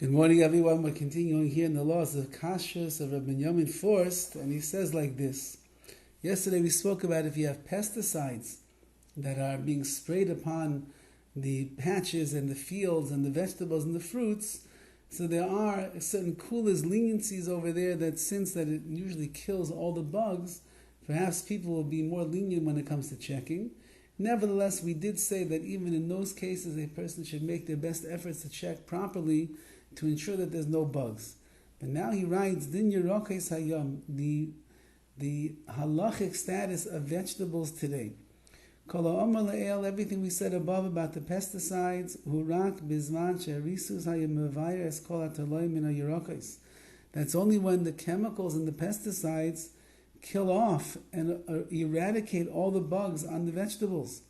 Good morning, everyone. We're continuing here in the laws of KASHRUS of Rabbi Yamin Forst, and he says like this. Yesterday we spoke about if you have pesticides that are being sprayed upon the patches and the fields and the vegetables and the fruits, so there are certain kulas, leniencies over there that since that it usually kills all the bugs, perhaps people will be more lenient when it comes to checking. Nevertheless, we did say that even in those cases, a person should make their best efforts to check properly to ensure that there's no bugs. But now he writes, Din Yerokes Hayom, the halachic status of vegetables today. Kol ha'omar le'el, everything we said above about the pesticides, hurak bizman she'risus hayom mevayer es kol ha'taloim min ha'yerokes. That's only when the chemicals and the pesticides kill off and eradicate all the bugs on the vegetables.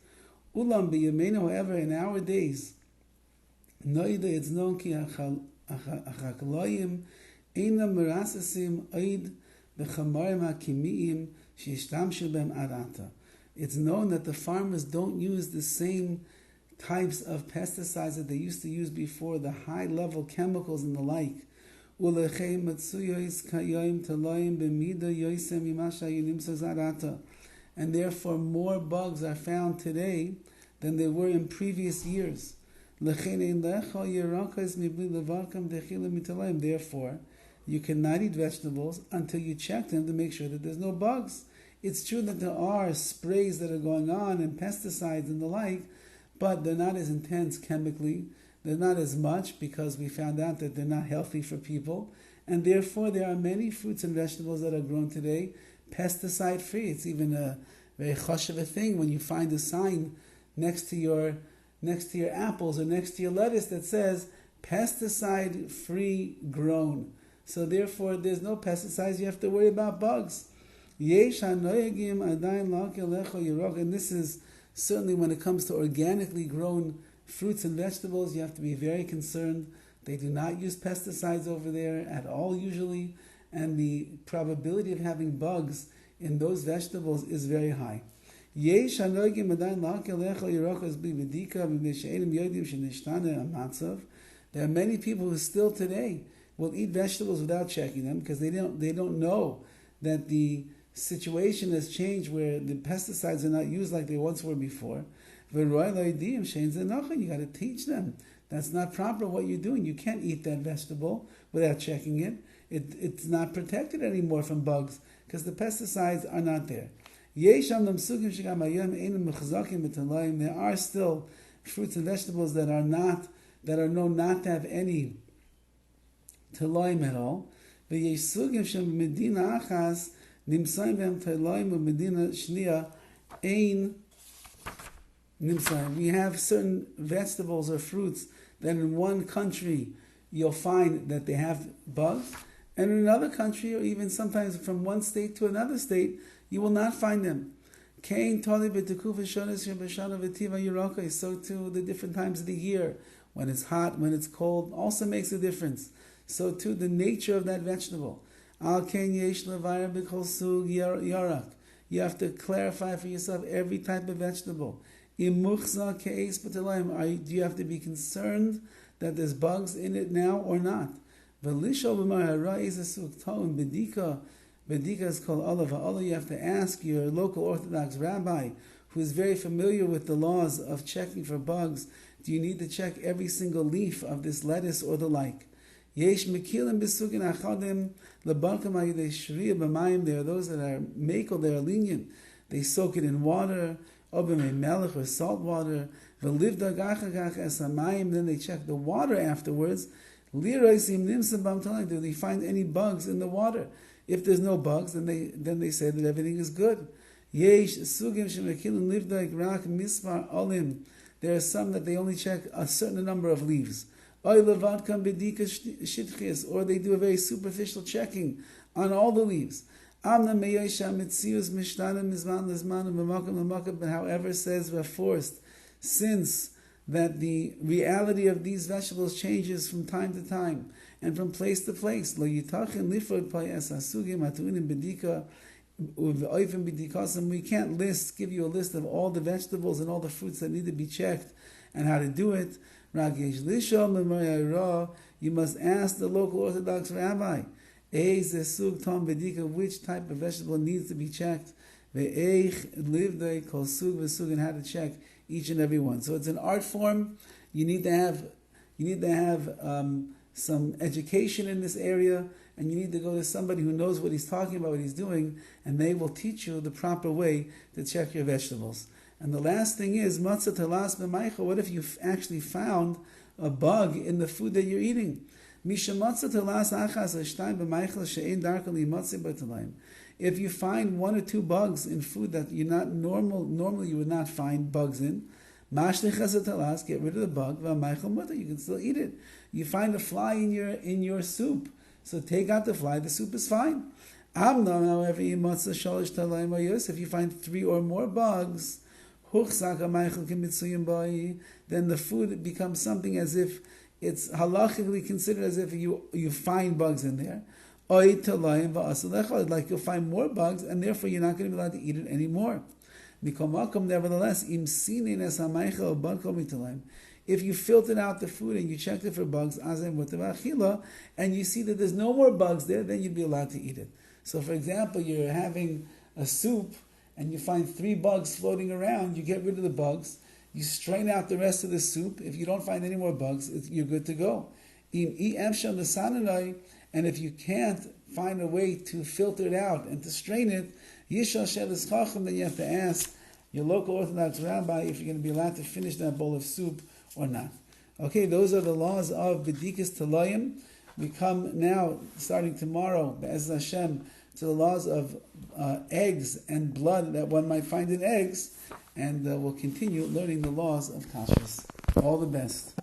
Ulam b'yameinu, however, in our days, noida, it's known ki HaChaim einam merasasim oid b'chamarim hakimiim sheishtamshu b'hem arata. It's known that the farmers don't use the same types of pesticides that they used to use before, the high-level chemicals and the like. And therefore more bugs are found today than there were in previous years. Therefore, you cannot eat vegetables until you check them to make sure that there's no bugs. It's true that there are sprays that are going on and pesticides and the like, but they're not as intense chemically. They're not as much because we found out that they're not healthy for people. And therefore, there are many fruits and vegetables that are grown today pesticide-free. It's even a very chashuv a thing when you find a sign next to your apples or next to your lettuce that says pesticide-free grown. So therefore, there's no pesticides. You have to worry about bugs. And this is certainly when it comes to organically grown fruits and vegetables, you have to be very concerned. They do not use pesticides over there at all usually, and the probability of having bugs in those vegetables is very high. There are many people who still today will eat vegetables without checking them because they don't know that the situation has changed where the pesticides are not used like they once were before. You got to teach them. That's not proper what you're doing. You can't eat that vegetable without checking it. It's not protected anymore from bugs because the pesticides are not there. There are still fruits and vegetables that are known not to have any taloim at all. We have certain vegetables or fruits that in one country you'll find that they have bugs, and in another country, or even sometimes from one state to another state, you will not find them. So too, the different times of the year, when it's hot, when it's cold, also makes a difference. So too, the nature of that vegetable. You have to clarify for yourself every type of vegetable. Do you have to be concerned that there's bugs in it now or not? Bedika is called Allah. You have to ask your local Orthodox rabbi who is very familiar with the laws of checking for bugs. Do you need to check every single leaf of this lettuce or the like? There are those that are makor, they are lenient. They soak it in water, melech or salt water. Then they check the water afterwards. Do they find any bugs in the water? If there's no bugs, then they say that everything is good. There are some that they only check a certain number of leaves. Or they do a very superficial checking on all the leaves. But however, says we're forced, since that the reality of these vegetables changes from time to time and from place to place. We can't give you a list of all the vegetables and all the fruits that need to be checked and how to do it. You must ask the local Orthodox rabbi, which type of vegetable needs to be checked, and how to check each and every one. So it's an art form. You need to have some education in this area, and you need to go to somebody who knows what he's talking about, what he's doing, and they will teach you the proper way to check your vegetables. And the last thing is, matzah talas b'maycha. What if you actually found a bug in the food that you're eating? If you find one or two bugs in food that you're not normally you would not find bugs in, get rid of the bug, you can still eat it. You find a fly in your soup, so take out the fly, the soup is fine. However, if you find 3 or more bugs, then the food becomes something as if it's halachically considered as if you find bugs in there. Like you'll find more bugs, and therefore you're not going to be allowed to eat it anymore. Nevertheless, if you filtered out the food and you checked it for bugs, and you see that there's no more bugs there, then you'd be allowed to eat it. So for example, you're having a soup and you find 3 bugs floating around, you get rid of the bugs, you strain out the rest of the soup. If you don't find any more bugs, you're good to go. And if you can't find a way to filter it out and to strain it, then you have to ask your local Orthodox rabbi if you're going to be allowed to finish that bowl of soup or not. Okay, those are the laws of B'dikas Talayim. We come now, starting tomorrow, Be'ez Hashem, to the laws of eggs and blood that one might find in eggs, and we'll continue learning the laws of KASHRUS. All the best.